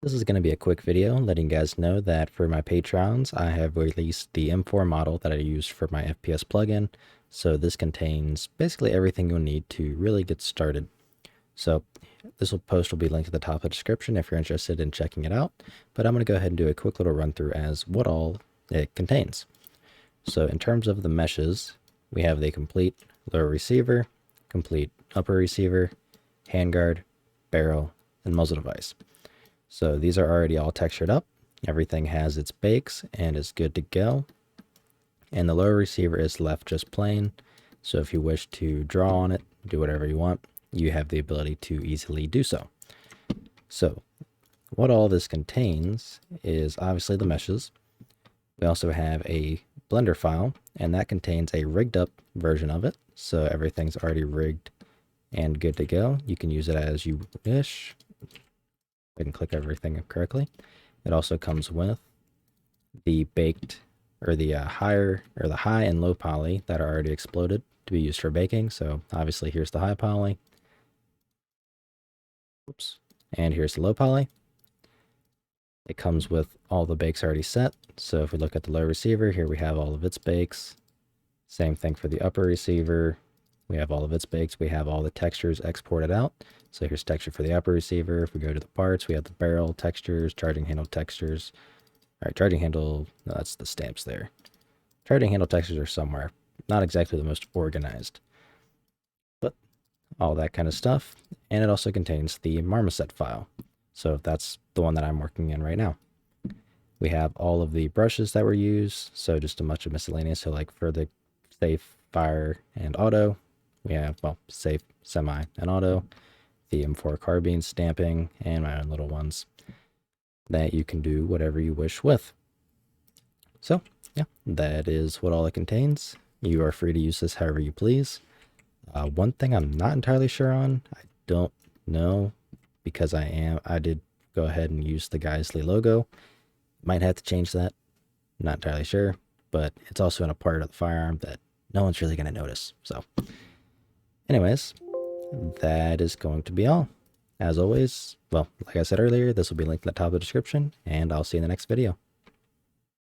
This is going to be a quick video letting you guys know that for my patrons, I have released the M4 model that I use for my FPS plugin. So this contains basically everything you'll need to really get started. So this post will be linked at the top of the description if you're interested in checking it out. But I'm going to go ahead and do a quick little run through as what all it contains. So in terms of the meshes, we have the complete lower receiver, complete upper receiver, handguard, barrel, and muzzle device. So these are already all textured up. Everything has its bakes and is good to go. And the lower receiver is left just plain. So if you wish to draw on it, do whatever you want, you have the ability to easily do so. So what all this contains is obviously the meshes. We also have a Blender file, and that contains a rigged up version of it. So everything's already rigged and good to go. You can use it as you wish. I can click everything correctly. It also comes with the baked or the high and low poly that are already exploded to be used for baking. So obviously here's the high poly. Oops. And here's the low poly. It comes with all the bakes already set. So if we look at the low receiver, here we have all of its bakes. Same thing for the upper receiver. We have all of its bakes. We have all the textures exported out. So here's texture for the upper receiver. If we go to the parts, we have the barrel textures, charging handle textures. All right, charging handle, no, that's the stamps there. Charging handle textures are somewhere. Not exactly the most organized, but all that kind of stuff. And it also contains the marmoset file. So that's the one that I'm working in right now. We have all of the brushes that were used. So just a bunch of miscellaneous. So like for the safe, fire, and auto, we have, well, safe, semi, and auto, the M4 carbine stamping, and my own little ones that you can do whatever you wish with. So yeah, that is what all it contains. You are free to use this however you please. One thing I'm not entirely sure on, I don't know, because I did go ahead and use the Geisley logo. Might have to change that. Not entirely sure, but it's also in a part of the firearm that no one's really going to notice. So anyways, that is going to be all. As always, well, like I said earlier, this will be linked in the top of the description, and I'll see you in the next video.